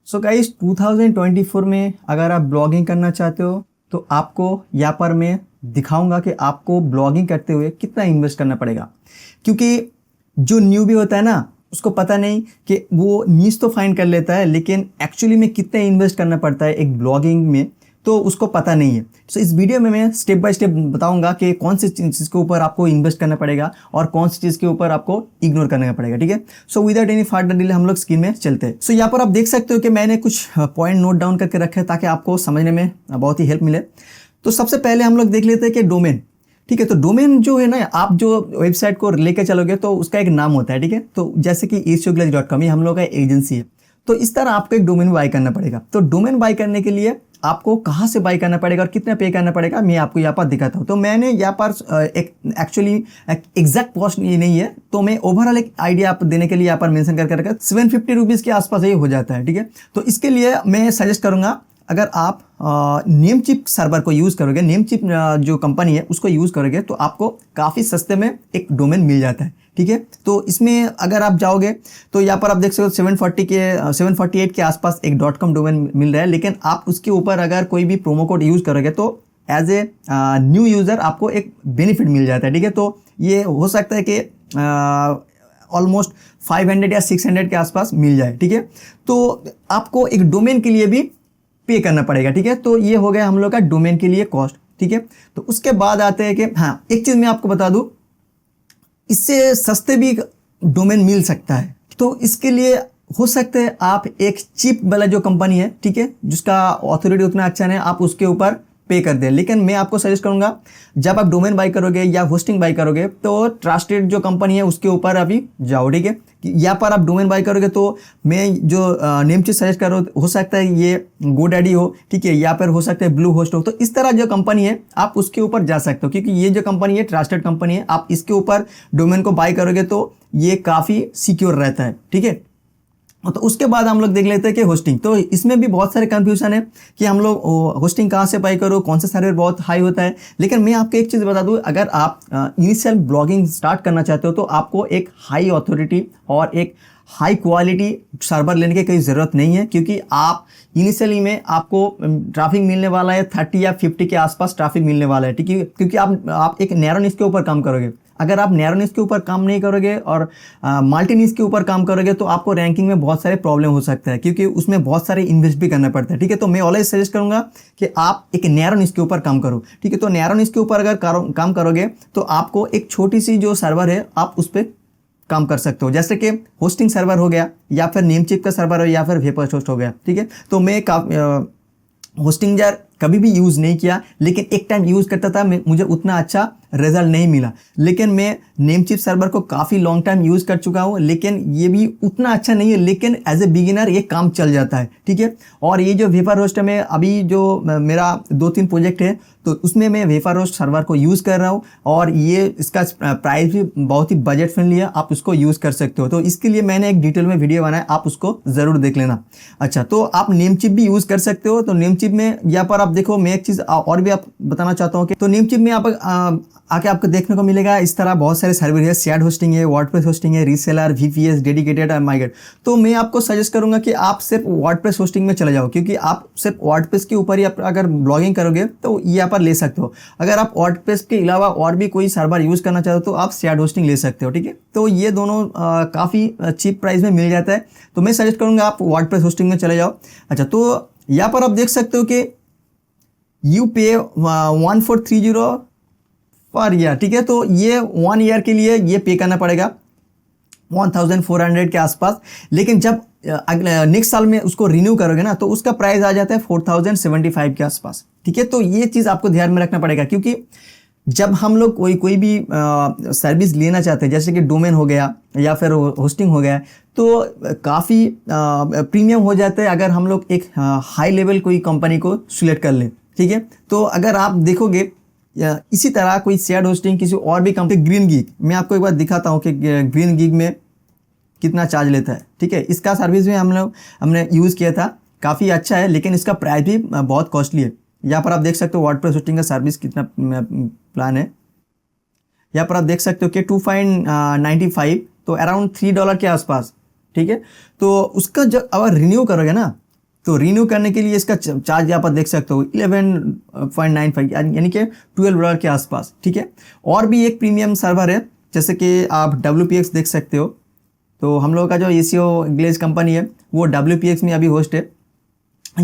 So guys 2024 में अगर आप ब्लॉगिंग करना चाहते हो तो आपको यहाँ पर मैं दिखाऊंगा कि आपको ब्लॉगिंग करते हुए कितना इन्वेस्ट करना पड़ेगा। क्योंकि जो न्यूबी होता है ना, उसको पता नहीं कि वो नीश तो फाइंड कर लेता है, लेकिन एक्चुअली में कितना इन्वेस्ट करना पड़ता है एक ब्लॉगिंग में, तो उसको पता नहीं है। सो इस वीडियो में मैं स्टेप बाय स्टेप बताऊंगा कि कौन सी चीज़ के ऊपर आपको इन्वेस्ट करना पड़ेगा और कौन सी चीज़ के ऊपर आपको इग्नोर करना पड़ेगा। ठीक है, so without any further delay हम लोग स्क्रीन में चलते हैं। सो यहाँ पर आप देख सकते हो कि मैंने कुछ पॉइंट नोट डाउन करके रखे हैं ताकि आपको समझने में बहुत ही हेल्प मिले। तो सबसे पहले हम लोग देख लेते हैं कि डोमेन। ठीक है, तो डोमेन जो है ना, आप जो वेबसाइट को लेकर चलोगे तो उसका एक नाम होता है। ठीक है, तो जैसे कि eastyoglitch.com, ये हम लोग का एजेंसी है, तो इस तरह आपको एक डोमेन बाय करना पड़ेगा। तो डोमेन बाय करने के लिए आपको कहाँ से बाय करना पड़ेगा और कितना पे करना पड़ेगा, मैं आपको यहाँ पर दिखाता हूँ। तो मैंने यहाँ पर एक एक्चुअली एग्जैक्ट कॉस्ट ये नहीं है, तो मैं ओवरऑल एक आइडिया आप देने के लिए यहाँ पर मेंशन करके रखा 750 रुपीज़ के आसपास ये हो जाता है। ठीक है, तो इसके लिए मैं सजेस्ट करूँगा, अगर आप नेमचिप सर्वर को यूज़ करोगे, नेमचिप जो कंपनी है उसको यूज़ करोगे, तो आपको काफ़ी सस्ते में एक डोमेन मिल जाता है। ठीक है, तो इसमें अगर आप जाओगे तो यहाँ पर आप देख सकते हो 748 के आसपास एक .com डोमेन मिल रहा है, लेकिन आप उसके ऊपर अगर कोई भी प्रोमो कोड यूज़ करोगे तो एज ए न्यू यूज़र आपको एक बेनिफिट मिल जाता है। ठीक है, तो ये हो सकता है कि ऑलमोस्ट 500 या 600 के आसपास मिल जाए। ठीक है, तो आपको एक डोमेन के लिए भी पे करना पड़ेगा। ठीक है, तो ये हो गया हम लोग का डोमेन के लिए कॉस्ट। ठीक है, तो उसके बाद आते हैं कि हाँ, एक चीज़ मैं आपको बता दूं, इससे सस्ते भी डोमेन मिल सकता है। तो इसके लिए हो सकता है आप एक चीप वाला जो कंपनी है, ठीक है, जिसका ऑथोरिटी उतना अच्छा नहीं है, आप उसके ऊपर पे कर दें। लेकिन मैं आपको सजेस्ट करूंगा, जब आप डोमेन बाय करोगे या होस्टिंग बाय करोगे तो ट्रस्टेड जो कंपनी है उसके ऊपर अभी जाओ। ठीक है, यहाँ पर आप डोमेन बाय करोगे तो मैं जो नेम चीज सजेस्ट कर रहा हूँ, हो सकता है ये गोडैडी हो, ठीक है, या फिर हो सकता है ब्लू होस्ट हो। तो इस तरह जो कंपनी है आप उसके ऊपर जा सकते हो, क्योंकि ये जो कंपनी है ट्रस्टेड कंपनी है। आप इसके ऊपर डोमेन को बाय करोगे तो ये काफ़ी सिक्योर रहता है। ठीक है, तो उसके बाद हम लोग देख लेते हैं कि होस्टिंग। तो इसमें भी बहुत सारे कंफ्यूजन है कि हम लोग होस्टिंग कहाँ से बाय करो, कौन सा सर्वर बहुत हाई होता है। लेकिन मैं आपको एक चीज़ बता दूं, अगर आप इनिशियल ब्लॉगिंग स्टार्ट करना चाहते हो तो आपको एक हाई अथॉरिटी और एक हाई क्वालिटी सर्वर लेने की कोई ज़रूरत नहीं है, क्योंकि आप इनिशियली में आपको ट्रैफिक मिलने वाला है 30 या 50 के आसपास ट्रैफिक मिलने वाला है। ठीक है, क्योंकि आप एक नैरो निश के ऊपर काम करोगे। अगर आप नैरो निश के ऊपर काम नहीं करोगे और मल्टी निश के ऊपर काम करोगे तो आपको रैंकिंग में बहुत सारे प्रॉब्लम हो सकता है, क्योंकि उसमें बहुत सारे इन्वेस्ट भी करना पड़ता है। ठीक है, तो मैं ऑलवेज सजेस्ट करूंगा कि आप एक नैरो निश के ऊपर काम करो। ठीक है, तो नैरो निश के ऊपर अगर काम करोगे तो आपको एक छोटी सी जो सर्वर है आप उस पर काम कर सकते हो, जैसे कि होस्टिंग सर्वर हो गया या फिर नेमचिप का सर्वर हो या फिर वेपर होस्ट हो गया। ठीक है, तो मैं होस्टिंग यार कभी भी यूज़ नहीं किया, लेकिन एक टाइम यूज़ करता था, मुझे उतना अच्छा रिजल्ट नहीं मिला। लेकिन मैं नेमचिप सर्वर को काफ़ी लॉन्ग टाइम यूज़ कर चुका हूँ, लेकिन ये भी उतना अच्छा नहीं है, लेकिन एज ए बिगिनर ये काम चल जाता है। ठीक है, और ये जो वेपर होस्ट में अभी जो मेरा 2-3 प्रोजेक्ट है तो उसमें मैं वेपर होस्ट सर्वर को यूज़ कर रहा हूँ, और ये इसका प्राइस भी बहुत ही बजट फ्रेंडली है, आप उसको यूज़ कर सकते हो। तो इसके लिए मैंने एक डिटेल में वीडियो बनाया, आप उसको ज़रूर देख लेना। अच्छा, तो आप नेमचिप भी यूज़ कर सकते हो। तो नेमचिप में यहाँ पर आप देखो, मैं एक चीज़ और भी आप बताना चाहता हूँ कि तो नेमचिप में आप आके आपको देखने को मिलेगा इस तरह बहुत सारे सर्वर है, शेयर्ड होस्टिंग है, वर्डप्रेस होस्टिंग है, रीसेलर, VPS, डेडिकेटेड और माइग्रेट। तो मैं आपको सजेस्ट करूंगा कि आप सिर्फ वर्डप्रेस होस्टिंग में चले जाओ, क्योंकि आप सिर्फ वर्डप्रेस के ऊपर ही अगर ब्लॉगिंग करोगे तो यहाँ पर ले सकते हो। अगर आप वर्डप्रेस के अलावा और भी कोई सर्वर यूज़ करना चाहते हो तो आप शेयर्ड होस्टिंग ले सकते हो। ठीक है, तो ये दोनों काफ़ी चीप प्राइस में मिल जाता है, तो मैं सजेस्ट करूँगा आप वर्डप्रेस होस्टिंग में चले जाओ। अच्छा, तो यहाँ पर आप देख सकते हो कि यू पे 1430 पर ईयर। ठीक है, तो ये 1 ईयर के लिए ये पे करना पड़ेगा 1400 के आसपास। लेकिन जब नेक्स्ट साल में उसको रिन्यू करोगे ना तो उसका प्राइस आ जाता है 4075 के आसपास। ठीक है, तो ये चीज़ आपको ध्यान में रखना पड़ेगा, क्योंकि जब हम लोग कोई भी सर्विस लेना चाहते हैं, जैसे कि डोमेन हो गया या फिर होस्टिंग हो गया, तो काफ़ी प्रीमियम हो जाता है अगर हम लोग एक हाई लेवल कोई कंपनी को सिलेक्ट कर लें। ठीक है, तो अगर आप देखोगे इसी तरह कोई शेयर्ड होस्टिंग किसी और भी कंपनी, ग्रीन गिग, मैं आपको एक बार दिखाता हूँ कि ग्रीन गिग में कितना चार्ज लेता है। ठीक है, इसका सर्विस भी हमने यूज़ किया था, काफ़ी अच्छा है, लेकिन इसका प्राइस भी बहुत कॉस्टली है। यहाँ पर आप देख सकते हो वर्डप्रेस होस्टिंग का सर्विस कितना प्लान है। यहाँ पर आप देख सकते हो कि 2.95, तो अराउंड $3 के आसपास। ठीक है, तो उसका जब अगर रिन्यू करोगे ना तो रिन्यू करने के लिए इसका चार्ज यहाँ पर देख सकते हो 11.95 यानी कि $12 के आसपास, ठीक है। और भी एक प्रीमियम सर्वर है, जैसे कि आप WPX देख सकते हो। तो हम लोगों का जो ACO ग्लेज कंपनी है वो WPX में अभी होस्ट है।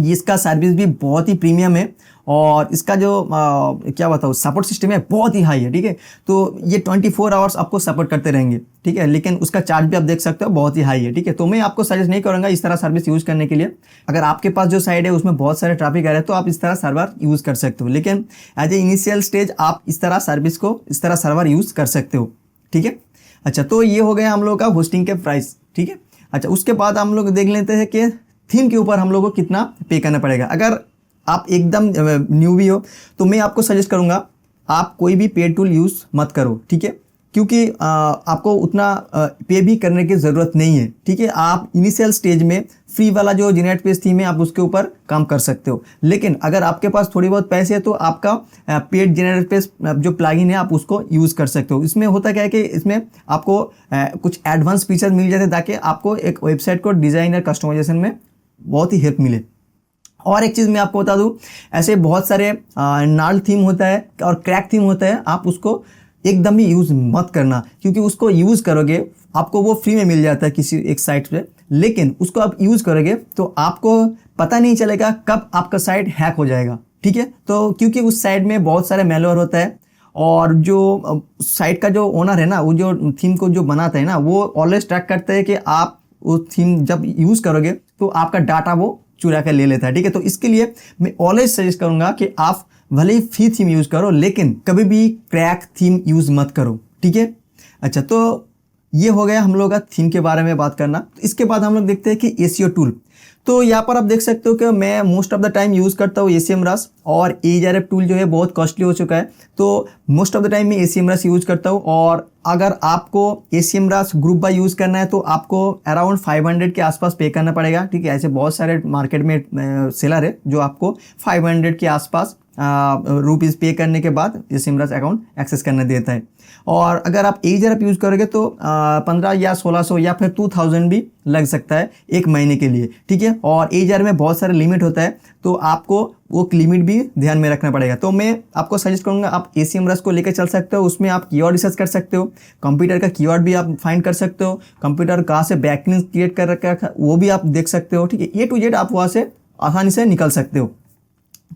इसका सर्विस भी बहुत ही प्रीमियम है और इसका जो क्या बताऊँ सपोर्ट सिस्टम है बहुत ही हाई है, ठीक है। तो ये 24 आवर्स आपको सपोर्ट करते रहेंगे, ठीक है। लेकिन उसका चार्ज भी आप देख सकते हो बहुत ही हाई है, ठीक है। तो मैं आपको सजेस्ट नहीं करूँगा इस तरह सर्विस यूज़ करने के लिए। अगर आपके पास जो साइट है उसमें बहुत सारे ट्रैफिक आ रहे हैं तो आप इस तरह सर्वर यूज़ कर सकते हो, लेकिन एज ए इनिशियल स्टेज आप इस तरह सर्विस को इस तरह सर्वर यूज़ कर सकते हो, ठीक है। अच्छा, तो ये हो गया हम लोग का होस्टिंग के प्राइस, ठीक है। अच्छा, उसके बाद हम लोग देख लेते हैं कि थीम के ऊपर हम लोग को कितना पे करना पड़ेगा। अगर आप एकदम न्यू भी हो तो मैं आपको सजेस्ट करूंगा आप कोई भी पेड टूल यूज़ मत करो, ठीक है, क्योंकि आपको उतना पे भी करने की ज़रूरत नहीं है, ठीक है। आप इनिशियल स्टेज में फ्री वाला जो जेनरेट पेज थीम है आप उसके ऊपर काम कर सकते हो। लेकिन अगर आपके पास थोड़ी बहुत पैसे है तो आपका पेड जेनरेट पेज जो प्लगइन है आप उसको यूज़ कर सकते हो। इसमें होता क्या है कि इसमें आपको कुछ एडवांस फीचर मिल जाते हैं ताकि आपको एक वेबसाइट को डिज़ाइन और कस्टमाइजेशन में बहुत ही हेल्प मिले। और एक चीज़ मैं आपको बता दूं, ऐसे बहुत सारे नाल थीम होता है और क्रैक थीम होता है, आप उसको एकदम ही यूज़ मत करना, क्योंकि उसको यूज़ करोगे आपको वो फ्री में मिल जाता है किसी एक साइट पे, लेकिन उसको आप यूज़ करोगे तो आपको पता नहीं चलेगा कब आपका साइट हैक हो जाएगा, ठीक है। तो क्योंकि उस साइट में बहुत सारे मेलवेयर होता है और जो साइट का जो ओनर है ना, वो जो थीम को जो बनाता है ना, वो ऑलवेज ट्रैक करता है कि आप वो थीम जब यूज़ करोगे तो आपका डाटा वो चुरा कर ले लेता है, ठीक है। तो इसके लिए मैं ऑलवेज सजेस्ट करूंगा कि आप भले ही फ्री थीम यूज़ करो लेकिन कभी भी क्रैक थीम यूज़ मत करो, ठीक है। अच्छा, तो ये हो गया हम लोग का थीम के बारे में बात करना। तो इसके बाद हम लोग देखते हैं कि ACO टूल। तो यहाँ पर आप देख सकते हो कि मैं most of the time use करता हूँ ACMRush, और Ahref टूल जो है बहुत कॉस्टली हो चुका है, तो मोस्ट ऑफ द टाइम मैं ACMRush यूज़ करता हूँ। और अगर आपको ACMRush ग्रुप बाय यूज़ करना है तो आपको अराउंड 500 के आसपास पे करना पड़ेगा, ठीक है। ऐसे बहुत सारे मार्केट में सेलर है जो आपको 500 के आसपास रुपीज़ पे करने के बाद ACMRush अकाउंट एक्सेस करने देता है। और अगर आप Ahref यूज़ करोगे तो 15 या 1600 या फिर 2000 भी लग सकता है एक महीने के लिए, ठीक है। और Ahref में बहुत सारे लिमिट होता है तो आपको वो लिमिट भी ध्यान में रखना पड़ेगा। तो मैं आपको सजेस्ट करूंगा आप ACMRush को लेकर चल सकते हो। उसमें आप कीवर्ड रिसर्च कर सकते हो, कंप्यूटर का कीवर्ड भी आप फाइंड कर सकते हो, कंप्यूटर कहाँ से बैकलिंक क्रिएट कर रखा है वो भी आप देख सकते हो, ठीक है। A to Z आप वहाँ से आसानी से निकल सकते हो।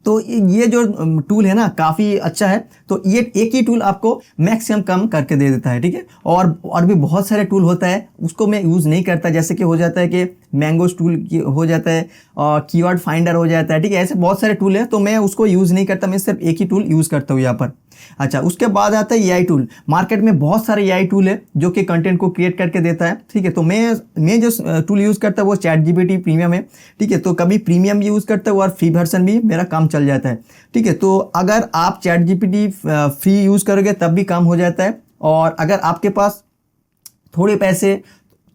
तो ये जो टूल है ना काफ़ी अच्छा है। तो ये एक ही टूल आपको मैक्सिमम कम करके दे देता है, ठीक है। और भी बहुत सारे टूल होता है उसको मैं यूज़ नहीं करता, जैसे कि हो जाता है कि मैंगोस टूल हो जाता है और कीवर्ड फाइंडर हो जाता है, ठीक है। ऐसे बहुत सारे टूल है तो मैं उसको यूज़ नहीं करता, मैं सिर्फ एक ही टूल यूज़ करता हूँ यहाँ पर। अच्छा, उसके बाद आता है AI टूल। मार्केट में बहुत सारे AI टूल है जो कि कंटेंट को क्रिएट करके देता है, ठीक है। तो मैं जो टूल यूज़ करता हूँ वो ChatGPT प्रीमियम है, ठीक है। तो कभी प्रीमियम भी यूज़ करता हूँ और फ्री वर्जन भी मेरा काम चल जाता है, ठीक है। तो अगर आप ChatGPT फ्री यूज़ करोगे तब भी काम हो जाता है, और अगर आपके पास थोड़े पैसे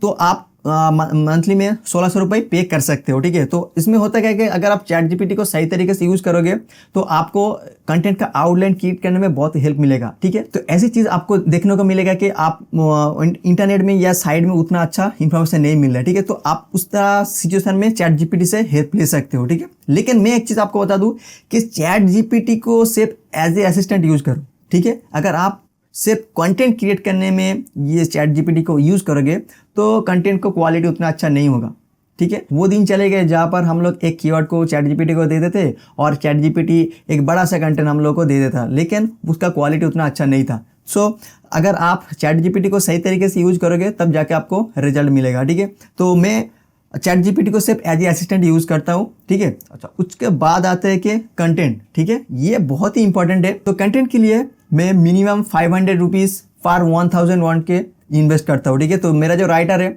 तो आप मंथली में 1600 रुपये पे कर सकते हो, ठीक है। तो इसमें होता क्या है कि अगर आप ChatGPT को सही तरीके से यूज़ करोगे तो आपको कंटेंट का आउटलाइन क्रिएट करने में बहुत हेल्प मिलेगा, ठीक है। तो ऐसी चीज़ आपको देखने को मिलेगा कि आप इंटरनेट में या साइड में उतना अच्छा इंफॉर्मेशन नहीं मिल रहा है, ठीक है। तो आप उस तरह सिचुएशन में ChatGPT से हेल्प ले सकते हो, ठीक है। लेकिन मैं एक चीज़ आपको बता दूँ कि ChatGPT को सिर्फ एज ए असिस्टेंट यूज़ करो, ठीक है। अगर आप सिर्फ कंटेंट क्रिएट करने में ये ChatGPT को यूज़ करोगे तो कंटेंट को क्वालिटी उतना अच्छा नहीं होगा, ठीक है। वो दिन चले गए जहाँ पर हम लोग एक कीवर्ड को ChatGPT को दे देते और ChatGPT एक बड़ा सा कंटेंट हम लोग को दे देता, लेकिन उसका क्वालिटी उतना अच्छा नहीं था। सो अगर आप ChatGPT को सही तरीके से यूज़ करोगे तब जाके आपको रिजल्ट मिलेगा, ठीक है। तो मैं ChatGPT को सिर्फ एज ए असिस्टेंट यूज़ करता हूँ, ठीक है। अच्छा, उसके बाद आते हैं कि कंटेंट, ठीक है। ये बहुत ही इंपॉर्टेंट है। तो कंटेंट के लिए मैं मिनिमम 500 रुपीज़ फॉर 1000 वर्ड के इन्वेस्ट करता हूँ, ठीक है। तो मेरा जो राइटर है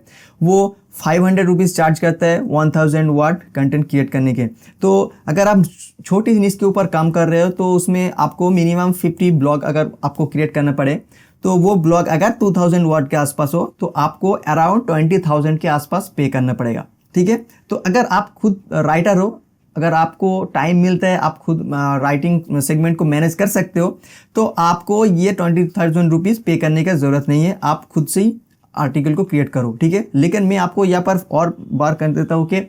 वो 500 रुपीज़ चार्ज करता है 1000 वर्ड कंटेंट क्रिएट करने के। तो अगर आप छोटी सी निश के ऊपर काम कर रहे हो तो उसमें आपको मिनिमम 50 ब्लॉग अगर आपको क्रिएट करना पड़े तो वो ब्लॉग अगर 2000 वर्ड के आसपास हो तो आपको अराउंड 20,000 के आसपास पे करना पड़ेगा, ठीक है। तो अगर आप खुद राइटर हो, अगर आपको टाइम मिलता है, आप खुद राइटिंग सेगमेंट को मैनेज कर सकते हो तो आपको ये 20,000 रुपीज़ पे करने की ज़रूरत नहीं है, आप खुद से ही आर्टिकल को क्रिएट करो, ठीक है। लेकिन मैं आपको यहाँ पर और बार कर देता हूँ कि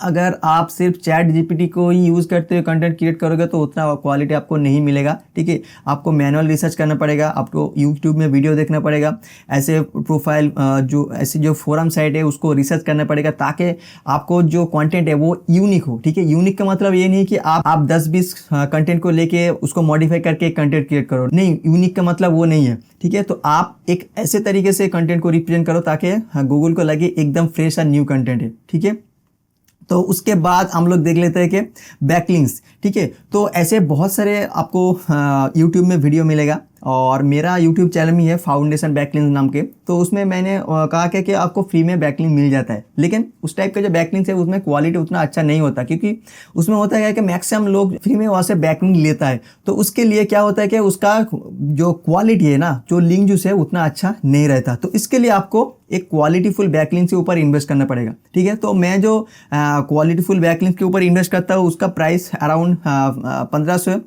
अगर आप सिर्फ चैट जीपीटी को ही यूज़ करते हुए कंटेंट क्रिएट करोगे तो उतना क्वालिटी आपको नहीं मिलेगा, ठीक है। आपको मैनुअल रिसर्च करना पड़ेगा, आपको यूट्यूब में वीडियो देखना पड़ेगा, ऐसे प्रोफाइल जो फोरम साइट है उसको रिसर्च करना पड़ेगा, ताकि आपको जो कंटेंट है वो यूनिक हो, ठीक है। यूनिक का मतलब ये नहीं कि आप 10-20 कंटेंट को लेके उसको मॉडिफाई करके कंटेंट क्रिएट करो, नहीं, यूनिक का मतलब वो नहीं है, ठीक है। तो आप एक ऐसे तरीके से कंटेंट को रिप्रेजेंट करो ताकि गूगल को लगे एकदम फ्रेश और न्यू कंटेंट है, ठीक है। तो उसके बाद हम लोग देख लेते हैं कि बैकलिंक्स, ठीक है। तो ऐसे बहुत सारे आपको यूट्यूब में वीडियो मिलेगा, और मेरा यूट्यूब चैनल भी है फाउंडेशन बैकलिंक्स नाम के। तो उसमें मैंने कहा कि आपको फ्री में बैकलिंक मिल जाता है, लेकिन उस टाइप का जो बैकलिंक्स है उसमें क्वालिटी उतना अच्छा नहीं होता, क्योंकि उसमें होता है कि मैक्सिमम लोग फ्री में वहाँ से बैकलिंक लेता है। तो उसके लिए क्या होता है कि उसका जो क्वालिटी है ना, जो लिंक जो है उतना अच्छा नहीं रहता। तो इसके लिए आपको एक क्वालिटीफुल बैकलिंक के ऊपर इन्वेस्ट करना पड़ेगा, ठीक है। तो मैं जो क्वालिटीफुल बैकलिंक के ऊपर इन्वेस्ट करता हूँ उसका प्राइस अराउंड 1500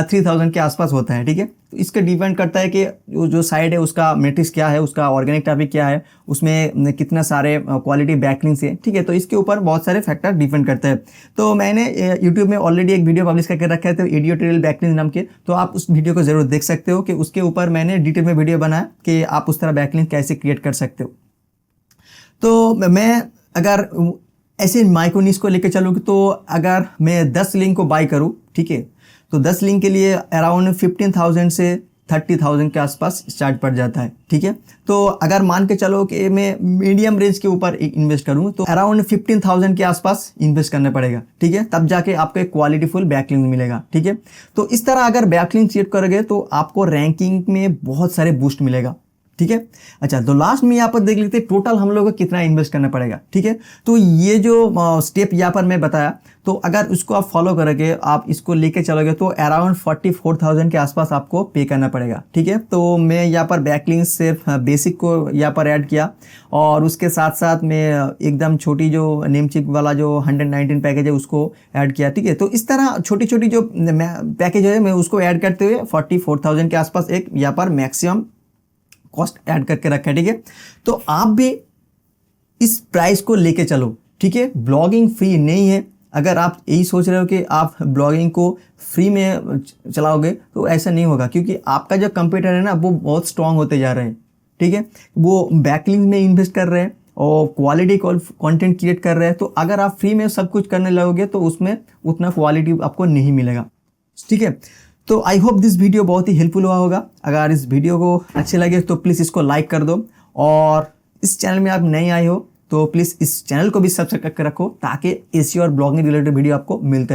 3000 के आसपास होता है, ठीक है। तो इसका डिपेंड करता है कि जो साइट है उसका मैट्रिक्स क्या है, उसका ऑर्गेनिक ट्रैफिक क्या है, उसमें कितना सारे क्वालिटी बैकलिंक्स है, ठीक है। तो इसके ऊपर बहुत सारे फैक्टर डिपेंड करते हैं। तो मैंने यूट्यूब में ऑलरेडी एक वीडियो पब्लिश करके रखा है, तो एडिटोरियल बैकलिंक नाम के, तो आप उस वीडियो को जरूर देख सकते हो कि उसके ऊपर मैंने डिटेल में वीडियो बनाया कि आप उस तरह बैकलिंक कैसे क्रिएट कर सकते हो। तो मैं अगर ऐसे माइक्रो निश को लेकर चलूँ तो अगर मैं 10 लिंक को बाय करूँ, ठीक है, तो 10 लिंक के लिए अराउंड 15,000 से 30,000 के आसपास स्टार्ट पड़ जाता है, ठीक है। तो अगर मान के चलो कि मैं मीडियम रेंज के ऊपर इन्वेस्ट करूँ तो अराउंड 15,000 के आसपास इन्वेस्ट करना पड़ेगा, ठीक है, तब जाके आपको एक क्वालिटीफुल बैकलिंक मिलेगा, ठीक है। तो इस तरह अगर बैकलिंक क्रिएट करोगे तो आपको रैंकिंग में बहुत सारे बूस्ट मिलेगा, ठीक है। अच्छा, तो लास्ट में यहाँ पर देख लेते हैं टोटल हम लोगों को कितना इन्वेस्ट करना पड़ेगा, ठीक है। तो ये जो स्टेप यहाँ पर मैं बताया, तो अगर उसको आप फॉलो करोगे, आप इसको लेके चलोगे तो अराउंड 44,000 के आसपास आपको पे करना पड़ेगा, ठीक है। तो मैं यहाँ पर बैकलिंक सिर्फ बेसिक को यहाँ पर ऐड किया, और उसके साथ साथ मैं एकदम छोटी जो नेमचिप वाला जो 119 पैकेज है उसको ऐड किया, ठीक है। तो इस तरह छोटी छोटी जो पैकेज है मैं उसको ऐड करते हुए 44,000 के आसपास एक यहाँ पर मैक्सिमम कॉस्ट ऐड करके रखा है, ठीक है। तो आप भी इस प्राइस को लेके चलो, ठीक है। ब्लॉगिंग फ्री नहीं है। अगर आप यही सोच रहे हो कि आप ब्लॉगिंग को फ्री में चलाओगे तो ऐसा नहीं होगा, क्योंकि आपका जो कंप्यूटर है ना वो बहुत स्ट्रांग होते जा रहे हैं, ठीक है। वो बैकलिंक में इन्वेस्ट कर रहे हैं और क्वालिटी कंटेंट क्रिएट कर रहे हैं। तो अगर आप फ्री में सब कुछ करने लगोगे तो उसमें उतना क्वालिटी आपको नहीं मिलेगा, ठीक है। तो आई होप दिस वीडियो बहुत ही हेल्पफुल हुआ होगा। अगर इस वीडियो को अच्छे लगे तो प्लीज़ इसको लाइक कर दो, और इस चैनल में आप नए आए हो तो प्लीज़ इस चैनल को भी सब्सक्राइब करके रखो, ताकि एसईओ और ब्लॉगिंग रिलेटेड वीडियो आपको मिलते रहे।